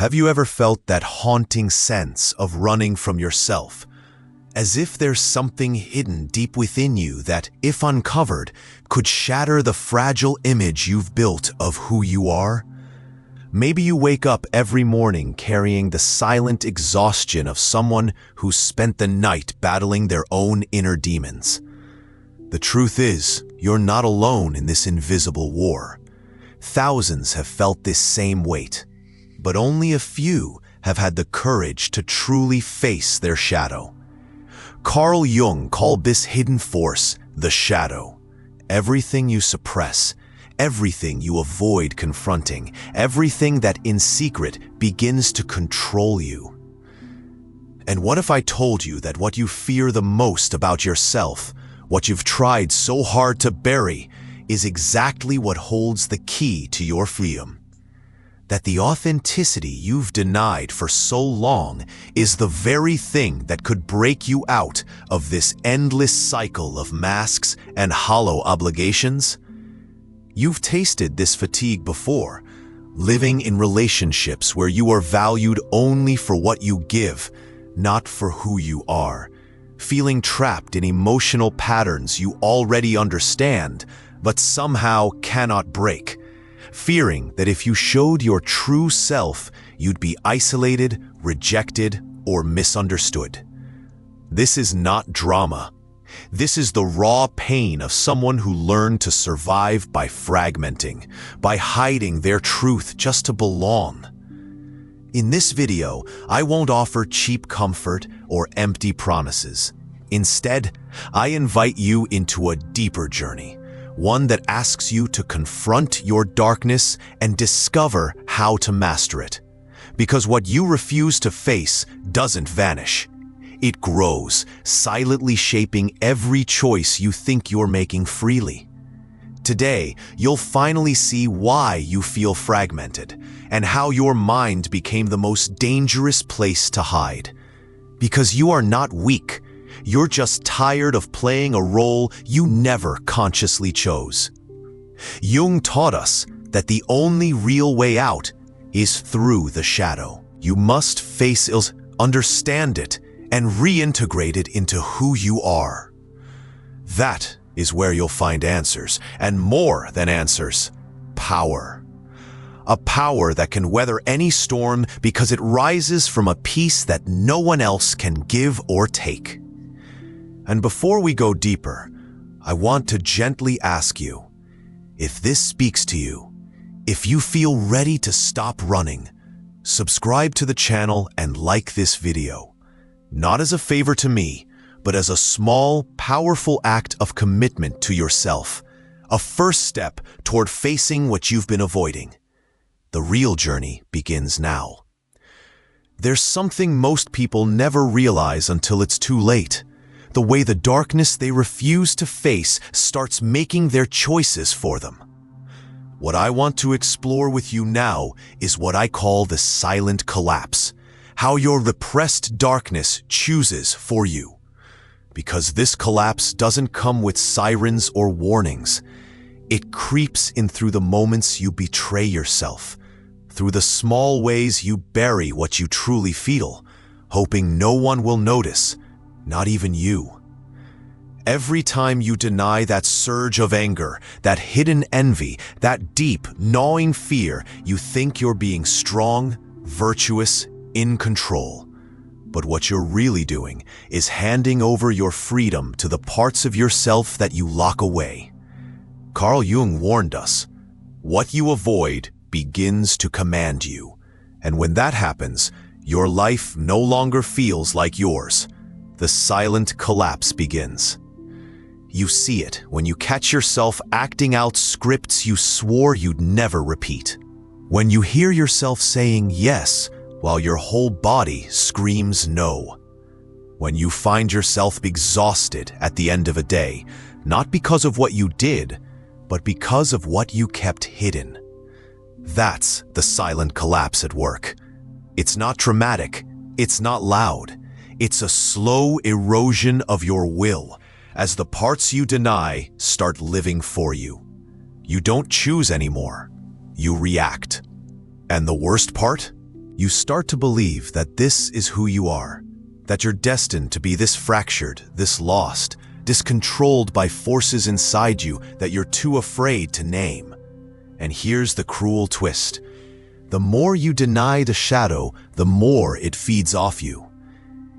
Have you ever felt that haunting sense of running from yourself? As if there's something hidden deep within you that, if uncovered, could shatter the fragile image you've built of who you are? Maybe you wake up every morning carrying the silent exhaustion of someone who's spent the night battling their own inner demons. The truth is, you're not alone in this invisible war. Thousands have felt this same weight, but only a few have had the courage to truly face their shadow. Carl Jung called this hidden force the shadow. Everything you suppress, everything you avoid confronting, everything that in secret begins to control you. And what if I told you that what you fear the most about yourself, what you've tried so hard to bury, is exactly what holds the key to your freedom? That the authenticity you've denied for so long is the very thing that could break you out of this endless cycle of masks and hollow obligations? You've tasted this fatigue before, living in relationships where you are valued only for what you give, not for who you are, feeling trapped in emotional patterns you already understand, but somehow cannot break, fearing that if you showed your true self, you'd be isolated, rejected, or misunderstood. This is not drama. This is the raw pain of someone who learned to survive by fragmenting, by hiding their truth just to belong. In this video, I won't offer cheap comfort or empty promises. Instead, I invite you into a deeper journey, one that asks you to confront your darkness and discover how to master it. Because what you refuse to face doesn't vanish. It grows, silently shaping every choice you think you're making freely. Today, you'll finally see why you feel fragmented and how your mind became the most dangerous place to hide. Because you are not weak, you're just tired of playing a role you never consciously chose. Jung taught us that the only real way out is through the shadow. You must face it, understand it, and reintegrate it into who you are. That is where you'll find answers, and more than answers, power. A power that can weather any storm because it rises from a peace that no one else can give or take. And before we go deeper, I want to gently ask you, if this speaks to you, if you feel ready to stop running, subscribe to the channel and like this video. Not as a favor to me, but as a small, powerful act of commitment to yourself, a first step toward facing what you've been avoiding. The real journey begins now. There's something most people never realize until it's too late. The way the darkness they refuse to face starts making their choices for them. What I want to explore with you now is what I call the silent collapse. How your repressed darkness chooses for you. Because this collapse doesn't come with sirens or warnings. It creeps in through the moments you betray yourself, through the small ways you bury what you truly feel, hoping no one will notice, not even you. Every time you deny that surge of anger, that hidden envy, that deep, gnawing fear, you think you're being strong, virtuous, in control. But what you're really doing is handing over your freedom to the parts of yourself that you lock away. Carl Jung warned us, what you avoid begins to command you. And when that happens, your life no longer feels like yours. The silent collapse begins. You see it when you catch yourself acting out scripts you swore you'd never repeat. When you hear yourself saying yes, while your whole body screams no. When you find yourself exhausted at the end of a day, not because of what you did, but because of what you kept hidden. That's the silent collapse at work. It's not dramatic, it's not loud. It's a slow erosion of your will as the parts you deny start living for you. You don't choose anymore, you react. And the worst part? You start to believe that this is who you are, that you're destined to be this fractured, this lost, discontrolled by forces inside you that you're too afraid to name. And here's the cruel twist. The more you deny the shadow, the more it feeds off you.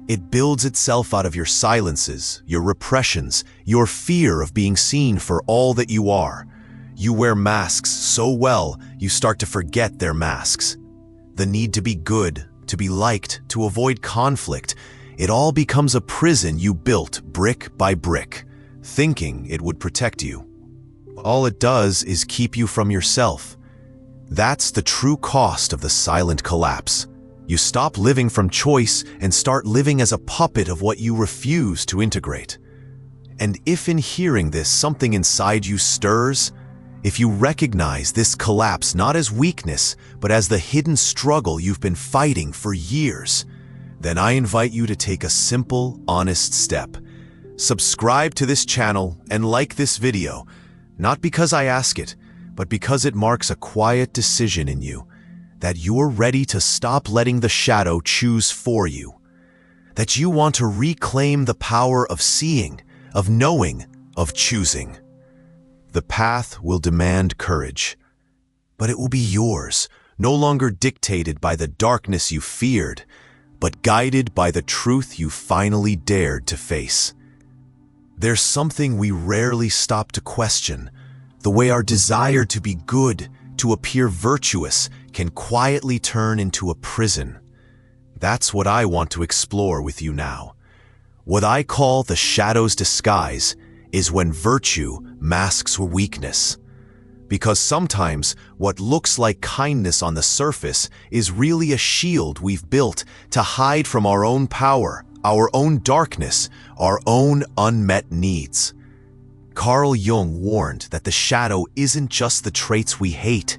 It builds itself out of your silences, your repressions, your fear of being seen for all that you are. You wear masks so well, you start to forget they're masks. The need to be good, to be liked, to avoid conflict, it all becomes a prison you built brick by brick, thinking it would protect you. All it does is keep you from yourself. That's the true cost of the silent collapse. You stop living from choice and start living as a puppet of what you refuse to integrate. And if in hearing this something inside you stirs, if you recognize this collapse not as weakness, but as the hidden struggle you've been fighting for years, then I invite you to take a simple, honest step. Subscribe to this channel and like this video, not because I ask it, but because it marks a quiet decision in you, that you're ready to stop letting the shadow choose for you, that you want to reclaim the power of seeing, of knowing, of choosing. The path will demand courage, but it will be yours, no longer dictated by the darkness you feared, but guided by the truth you finally dared to face. There's something we rarely stop to question, the way our desire to be good, to appear virtuous, can quietly turn into a prison. That's what I want to explore with you now. What I call the shadow's disguise is when virtue masks weakness. Because sometimes what looks like kindness on the surface is really a shield we've built to hide from our own power, our own darkness, our own unmet needs. Carl Jung warned that the shadow isn't just the traits we hate,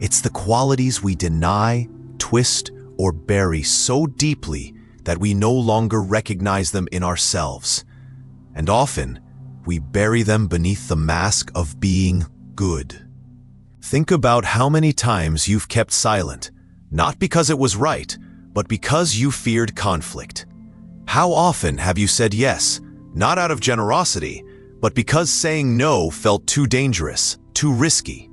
it's the qualities we deny, twist, or bury so deeply that we no longer recognize them in ourselves. And often, we bury them beneath the mask of being good. Think about how many times you've kept silent, not because it was right, but because you feared conflict. How often have you said yes, not out of generosity, but because saying no felt too dangerous, too risky?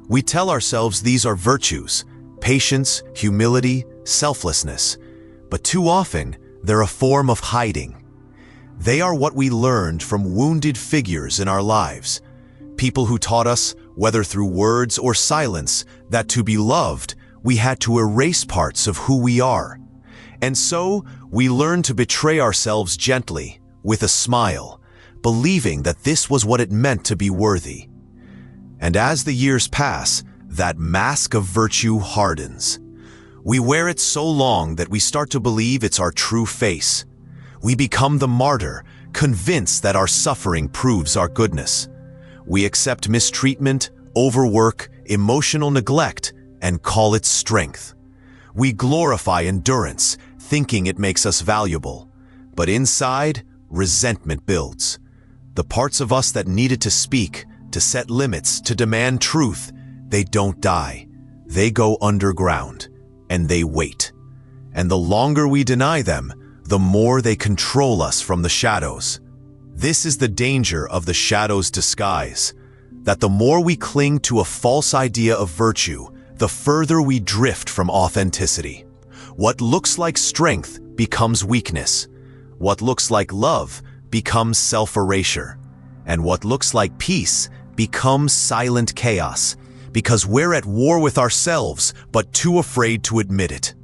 We tell ourselves these are virtues, patience, humility, selflessness, but too often they're a form of hiding. They are what we learned from wounded figures in our lives, people who taught us, whether through words or silence, that to be loved, we had to erase parts of who we are. And so, we learned to betray ourselves gently, with a smile, believing that this was what it meant to be worthy. And as the years pass, that mask of virtue hardens. We wear it so long that we start to believe it's our true face. We become the martyr, convinced that our suffering proves our goodness. We accept mistreatment, overwork, emotional neglect, and call it strength. We glorify endurance, thinking it makes us valuable. But inside, resentment builds. The parts of us that needed to speak, to set limits, to demand truth, they don't die. They go underground, and they wait. And the longer we deny them, the more they control us from the shadows. This is the danger of the shadow's disguise, that the more we cling to a false idea of virtue, the further we drift from authenticity. What looks like strength becomes weakness. What looks like love becomes self-erasure. And what looks like peace becomes silent chaos, because we're at war with ourselves, but too afraid to admit it.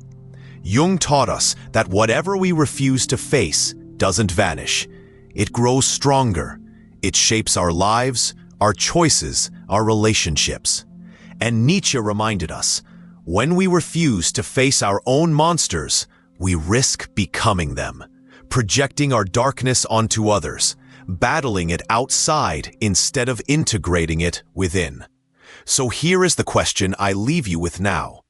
Jung taught us that whatever we refuse to face doesn't vanish. It grows stronger. It shapes our lives, our choices, our relationships. And Nietzsche reminded us, when we refuse to face our own monsters, we risk becoming them, projecting our darkness onto others, battling it outside instead of integrating it within. So here is the question I leave you with now.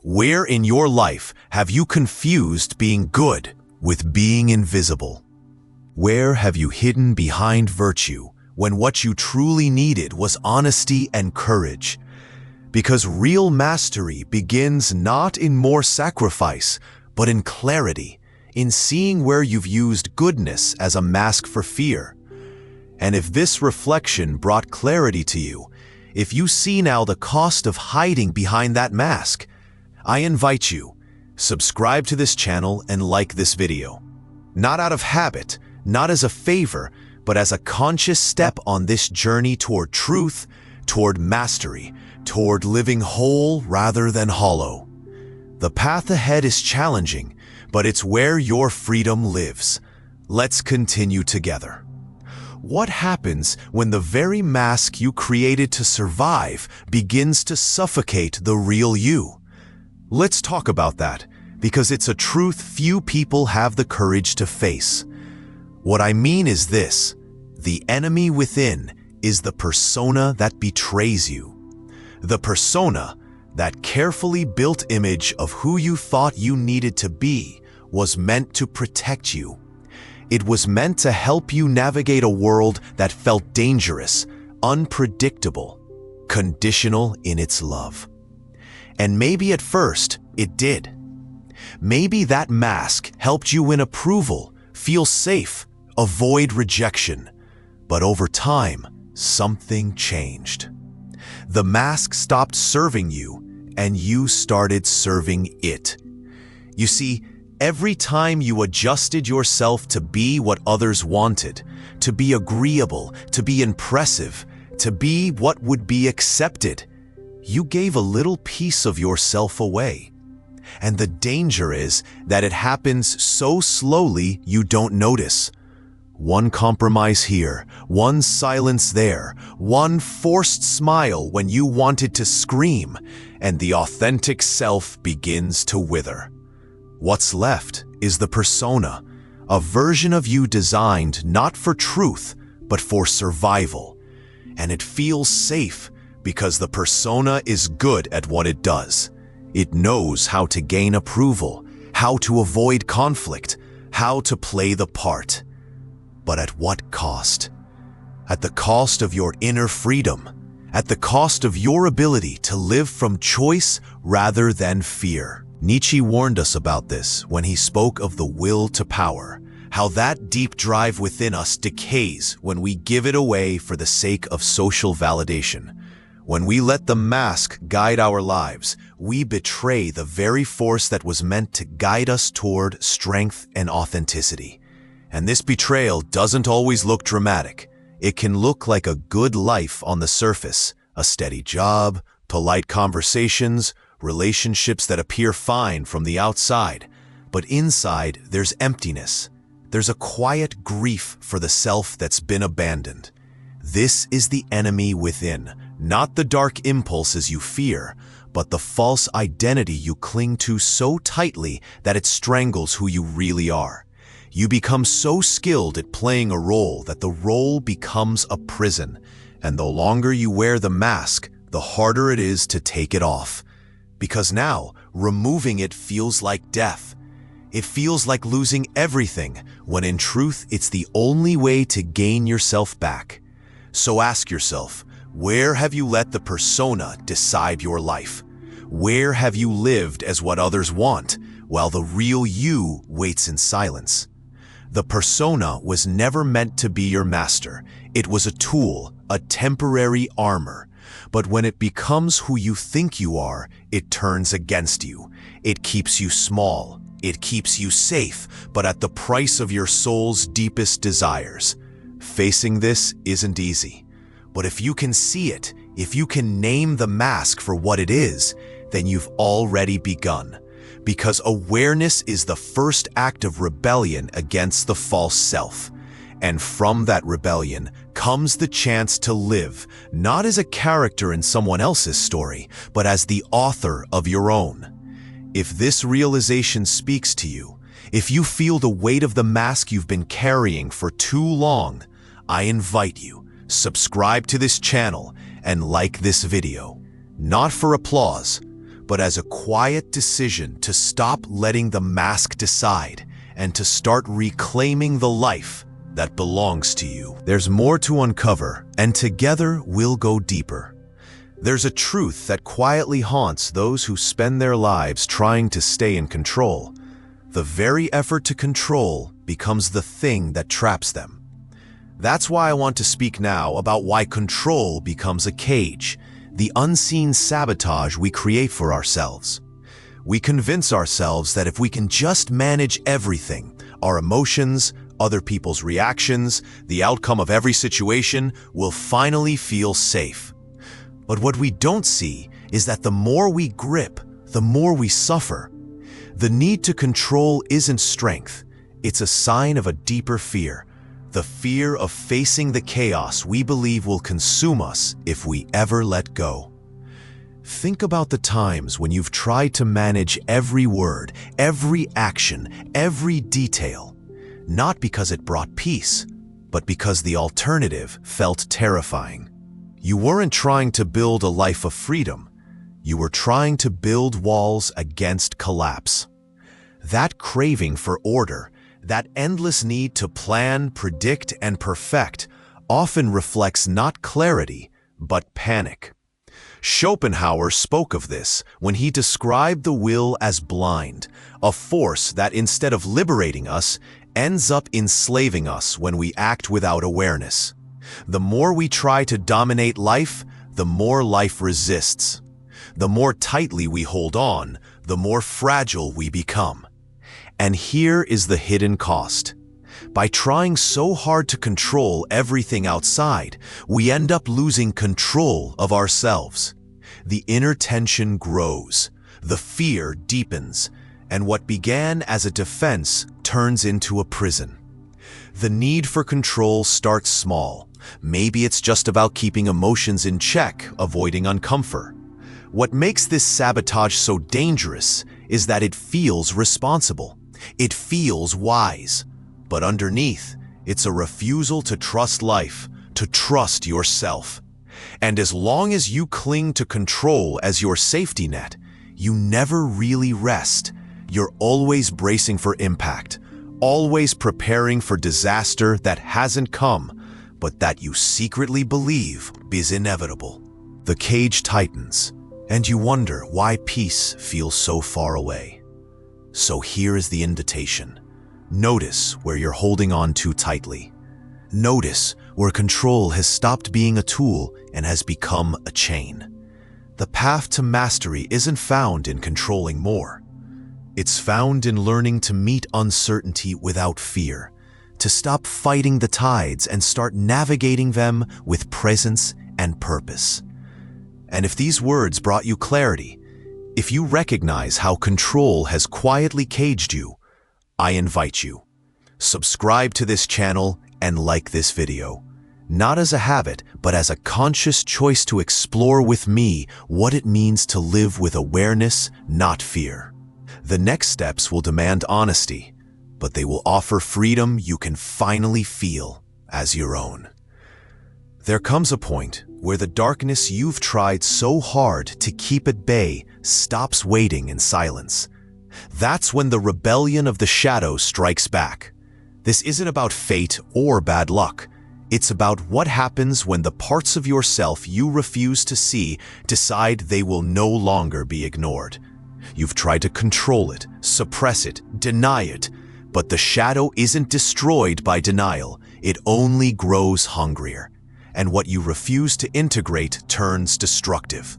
Where in your life have you confused being good with being invisible? Where have you hidden behind virtue when what you truly needed was honesty and courage? Because real mastery begins not in more sacrifice, but in clarity, in seeing where you've used goodness as a mask for fear. And if this reflection brought clarity to you, if you see now the cost of hiding behind that mask, I invite you, subscribe to this channel and like this video. Not out of habit, not as a favor, but as a conscious step on this journey toward truth, toward mastery, toward living whole rather than hollow. The path ahead is challenging, but it's where your freedom lives. Let's continue together. What happens when the very mask you created to survive begins to suffocate the real you? Let's talk about that, because it's a truth few people have the courage to face. What I mean is this: the enemy within is the persona that betrays you. The persona, that carefully built image of who you thought you needed to be, was meant to protect you. It was meant to help you navigate a world that felt dangerous, unpredictable, conditional in its love. And maybe at first, it did. Maybe that mask helped you win approval, feel safe, avoid rejection. But over time, something changed. The mask stopped serving you, and you started serving it. You see, every time you adjusted yourself to be what others wanted, to be agreeable, to be impressive, to be what would be accepted, you gave a little piece of yourself away. And the danger is that it happens so slowly you don't notice. One compromise here, one silence there, one forced smile when you wanted to scream, and the authentic self begins to wither. What's left is the persona, a version of you designed not for truth, but for survival. And it feels safe because the persona is good at what it does. It knows how to gain approval, how to avoid conflict, how to play the part. But at what cost? At the cost of your inner freedom, at the cost of your ability to live from choice rather than fear. Nietzsche warned us about this when he spoke of the will to power, how that deep drive within us decays when we give it away for the sake of social validation. When we let the mask guide our lives, we betray the very force that was meant to guide us toward strength and authenticity. And this betrayal doesn't always look dramatic. It can look like a good life on the surface, a steady job, polite conversations, relationships that appear fine from the outside. But inside, there's emptiness. There's a quiet grief for the self that's been abandoned. This is the enemy within, not the dark impulses you fear, but the false identity you cling to so tightly that it strangles who you really are. You become so skilled at playing a role that the role becomes a prison, and the longer you wear the mask, the harder it is to take it off. Because now, removing it feels like death. It feels like losing everything, when in truth it's the only way to gain yourself back. So ask yourself, where have you let the persona decide your life? Where have you lived as what others want, while the real you waits in silence? The persona was never meant to be your master. It was a tool, a temporary armor. But when it becomes who you think you are, it turns against you. It keeps you small. It keeps you safe, but at the price of your soul's deepest desires. Facing this isn't easy. But if you can see it, if you can name the mask for what it is, then you've already begun. Because awareness is the first act of rebellion against the false self. And from that rebellion comes the chance to live, not as a character in someone else's story, but as the author of your own. If this realization speaks to you, if you feel the weight of the mask you've been carrying for too long, I invite you, subscribe to this channel and like this video. Not for applause, but as a quiet decision to stop letting the mask decide and to start reclaiming the life that belongs to you. There's more to uncover, and together we'll go deeper. There's a truth that quietly haunts those who spend their lives trying to stay in control. The very effort to control becomes the thing that traps them. That's why I want to speak now about why control becomes a cage, the unseen sabotage we create for ourselves. We convince ourselves that if we can just manage everything, our emotions, other people's reactions, the outcome of every situation, we'll finally feel safe. But what we don't see is that the more we grip, the more we suffer. The need to control isn't strength. It's a sign of a deeper fear. The fear of facing the chaos we believe will consume us if we ever let go. Think about the times when you've tried to manage every word, every action, every detail, not because it brought peace, but because the alternative felt terrifying. You weren't trying to build a life of freedom. You were trying to build walls against collapse. That craving for order, that endless need to plan, predict, and perfect often reflects not clarity, but panic. Schopenhauer spoke of this when he described the will as blind, a force that instead of liberating us, ends up enslaving us when we act without awareness. The more we try to dominate life, the more life resists. The more tightly we hold on, the more fragile we become. And here is the hidden cost. By trying so hard to control everything outside, we end up losing control of ourselves. The inner tension grows, the fear deepens, and what began as a defense turns into a prison. The need for control starts small. Maybe it's just about keeping emotions in check, avoiding uncomfort. What makes this sabotage so dangerous is that it feels responsible. It feels wise. But underneath, it's a refusal to trust life, to trust yourself. And as long as you cling to control as your safety net, you never really rest. You're always bracing for impact, always preparing for disaster that hasn't come, but that you secretly believe is inevitable. The cage tightens, and you wonder why peace feels so far away. So here is the invitation. Notice where you're holding on too tightly. Notice where control has stopped being a tool and has become a chain. The path to mastery isn't found in controlling more. It's found in learning to meet uncertainty without fear, to stop fighting the tides and start navigating them with presence and purpose. And if these words brought you clarity, if you recognize how control has quietly caged you, I invite you, subscribe to this channel and like this video, not as a habit, but as a conscious choice to explore with me what it means to live with awareness, not fear. The next steps will demand honesty, but they will offer freedom you can finally feel as your own. There comes a point where the darkness you've tried so hard to keep at bay stops waiting in silence. That's when the rebellion of the shadow strikes back. This isn't about fate or bad luck. It's about what happens when the parts of yourself you refuse to see decide they will no longer be ignored. You've tried to control it, suppress it, deny it, but the shadow isn't destroyed by denial. It only grows hungrier. And what you refuse to integrate turns destructive.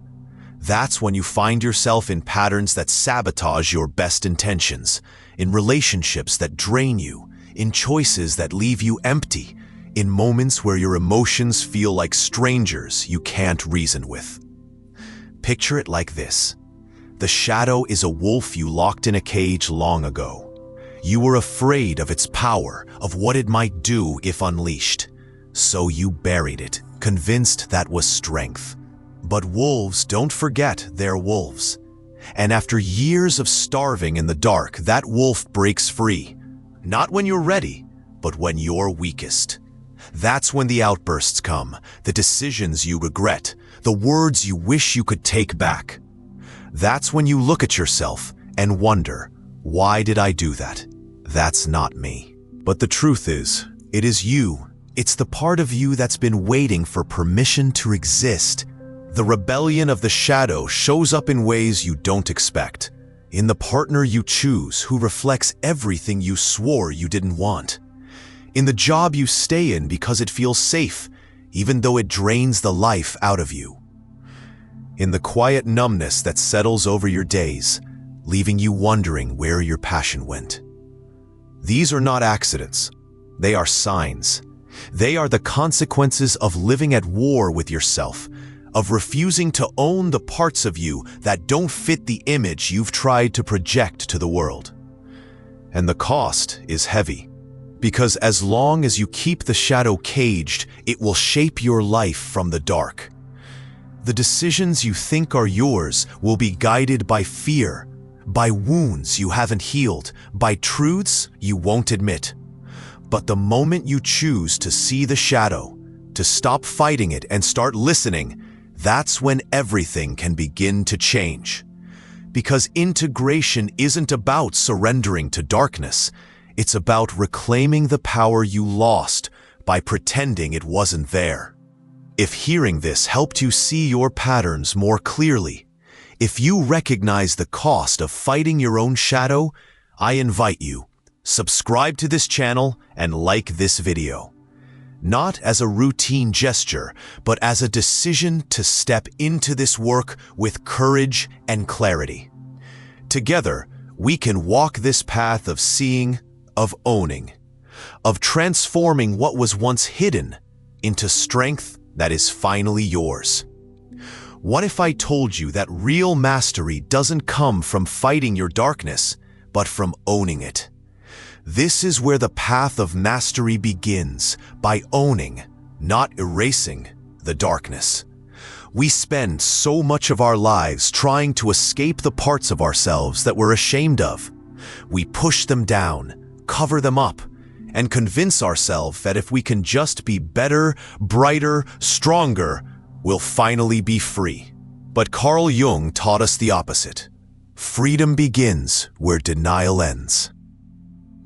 That's when you find yourself in patterns that sabotage your best intentions, in relationships that drain you, in choices that leave you empty, in moments where your emotions feel like strangers you can't reason with. Picture it like this. The shadow is a wolf you locked in a cage long ago. You were afraid of its power, of what it might do if unleashed. So you buried it, convinced that was strength. But wolves don't forget they're wolves. And after years of starving in the dark, that wolf breaks free. Not when you're ready, but when you're weakest. That's when the outbursts come, the decisions you regret, the words you wish you could take back. That's when you look at yourself and wonder, why did I do that? That's not me. But the truth is, it is you. It's the part of you that's been waiting for permission to exist. The rebellion of the shadow shows up in ways you don't expect. In the partner you choose who reflects everything you swore you didn't want. In the job you stay in because it feels safe, even though it drains the life out of you. In the quiet numbness that settles over your days, leaving you wondering where your passion went. These are not accidents. They are signs. They are the consequences of living at war with yourself, of refusing to own the parts of you that don't fit the image you've tried to project to the world. And the cost is heavy, because as long as you keep the shadow caged, it will shape your life from the dark. The decisions you think are yours will be guided by fear, by wounds you haven't healed, by truths you won't admit. But the moment you choose to see the shadow, to stop fighting it and start listening, that's when everything can begin to change. Because integration isn't about surrendering to darkness. It's about reclaiming the power you lost by pretending it wasn't there. If hearing this helped you see your patterns more clearly, if you recognize the cost of fighting your own shadow, I invite you, subscribe to this channel and like this video. Not as a routine gesture, but as a decision to step into this work with courage and clarity. Together, we can walk this path of seeing, of owning, of transforming what was once hidden into strength that is finally yours. What if I told you that real mastery doesn't come from fighting your darkness, but from owning it? This is where the path of mastery begins, by owning, not erasing, the darkness. We spend so much of our lives trying to escape the parts of ourselves that we're ashamed of. We push them down, cover them up, and convince ourselves that if we can just be better, brighter, stronger, we'll finally be free. But Carl Jung taught us the opposite. Freedom begins where denial ends.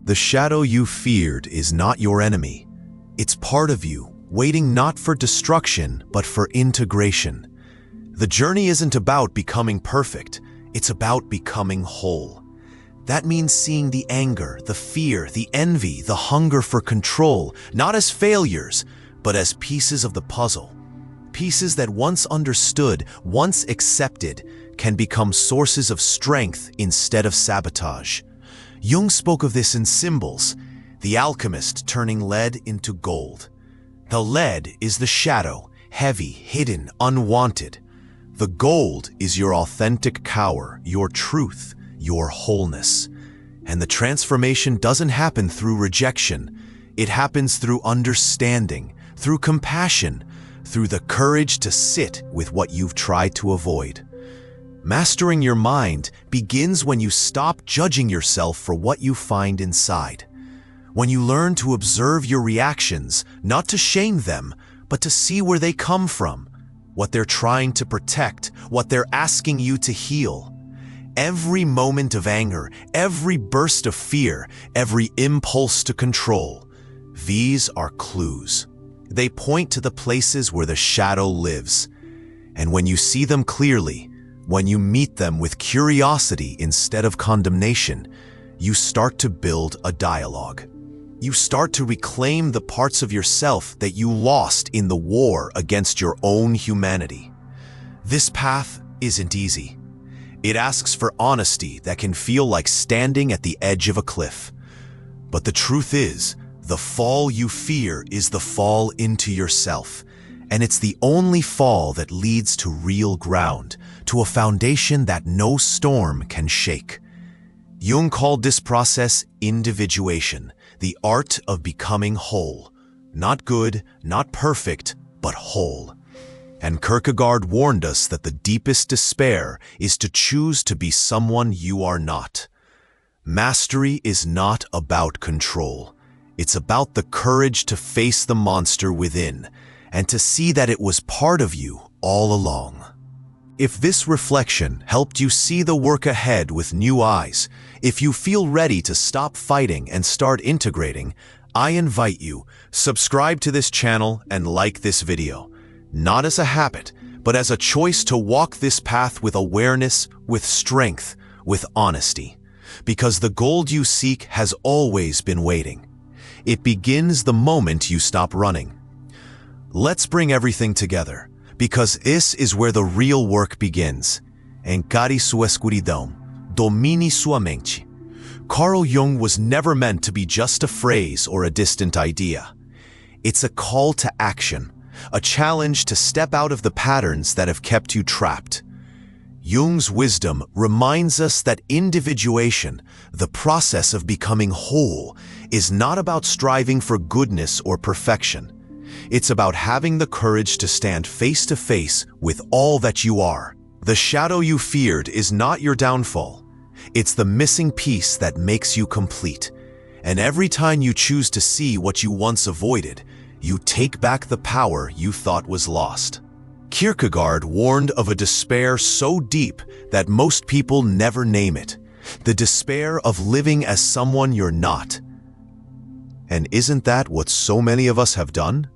The shadow you feared is not your enemy. It's part of you, waiting not for destruction, but for integration. The journey isn't about becoming perfect. It's about becoming whole. That means seeing the anger, the fear, the envy, the hunger for control, not as failures, but as pieces of the puzzle. Pieces that once understood, once accepted, can become sources of strength instead of sabotage. Jung spoke of this in symbols, the alchemist turning lead into gold. The lead is the shadow, heavy, hidden, unwanted. The gold is your authentic power, your truth, your wholeness. And the transformation doesn't happen through rejection. It happens through understanding, through compassion, through the courage to sit with what you've tried to avoid. Mastering your mind begins when you stop judging yourself for what you find inside. When you learn to observe your reactions, not to shame them, but to see where they come from, what they're trying to protect, what they're asking you to heal. Every moment of anger, every burst of fear, every impulse to control, these are clues. They point to the places where the shadow lives. And when you see them clearly, when you meet them with curiosity instead of condemnation, you start to build a dialogue. You start to reclaim the parts of yourself that you lost in the war against your own humanity. This path isn't easy. It asks for honesty that can feel like standing at the edge of a cliff. But the truth is, the fall you fear is the fall into yourself, and it's the only fall that leads to real ground, to a foundation that no storm can shake. Jung called this process individuation, the art of becoming whole. Not good, not perfect, but whole. And Kierkegaard warned us that the deepest despair is to choose to be someone you are not. Mastery is not about control. It's about the courage to face the monster within, and to see that it was part of you all along. If this reflection helped you see the work ahead with new eyes, if you feel ready to stop fighting and start integrating, I invite you, subscribe to this channel and like this video. Not as a habit, but as a choice to walk this path with awareness, with strength, with honesty. Because the gold you seek has always been waiting. It begins the moment you stop running. Let's bring everything together, because this is where the real work begins. Encare sua escuridão, domine sua mente. Carl Jung was never meant to be just a phrase or a distant idea. It's a call to action, a challenge to step out of the patterns that have kept you trapped. Jung's wisdom reminds us that individuation, the process of becoming whole, is not about striving for goodness or perfection. It's about having the courage to stand face to face with all that you are. The shadow you feared is not your downfall. It's the missing piece that makes you complete. And every time you choose to see what you once avoided, you take back the power you thought was lost. Kierkegaard warned of a despair so deep that most people never name it. The despair of living as someone you're not. And isn't that what so many of us have done?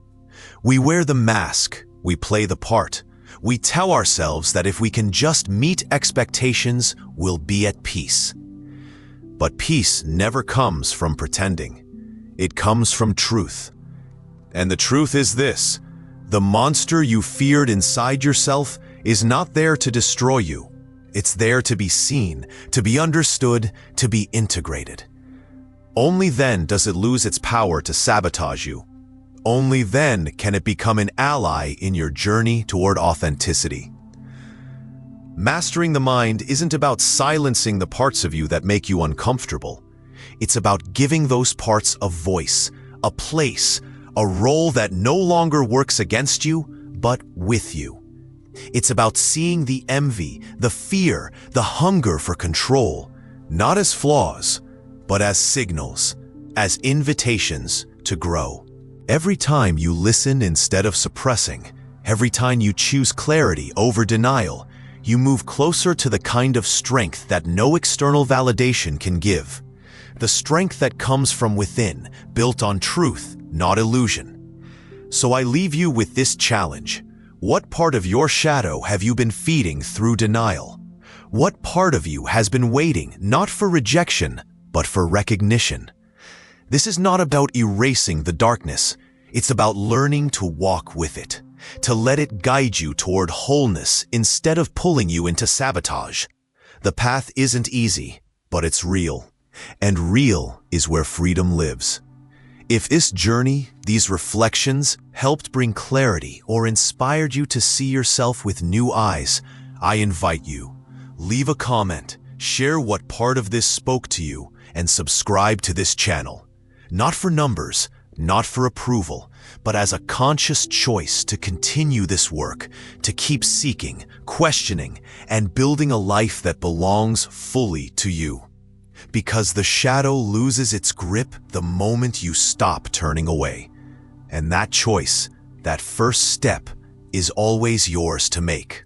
We wear the mask, we play the part. We tell ourselves that if we can just meet expectations, we'll be at peace. But peace never comes from pretending. It comes from truth. And the truth is this: the monster you feared inside yourself is not there to destroy you. It's there to be seen, to be understood, to be integrated. Only then does it lose its power to sabotage you. Only then can it become an ally in your journey toward authenticity. Mastering the mind isn't about silencing the parts of you that make you uncomfortable. It's about giving those parts a voice, a place, a role that no longer works against you, but with you. It's about seeing the envy, the fear, the hunger for control, not as flaws, but as signals, as invitations to grow. Every time you listen instead of suppressing, every time you choose clarity over denial, you move closer to the kind of strength that no external validation can give. The strength that comes from within, built on truth, not illusion. So I leave you with this challenge. What part of your shadow have you been feeding through denial? What part of you has been waiting not for rejection, but for recognition? This is not about erasing the darkness. It's about learning to walk with it, to let it guide you toward wholeness instead of pulling you into sabotage. The path isn't easy, but it's real. And real is where freedom lives. If this journey, these reflections, helped bring clarity or inspired you to see yourself with new eyes, I invite you. Leave a comment, share what part of this spoke to you, and subscribe to this channel. Not for numbers, not for approval, but as a conscious choice to continue this work, to keep seeking, questioning, and building a life that belongs fully to you. Because the shadow loses its grip the moment you stop turning away. And that choice, that first step, is always yours to make.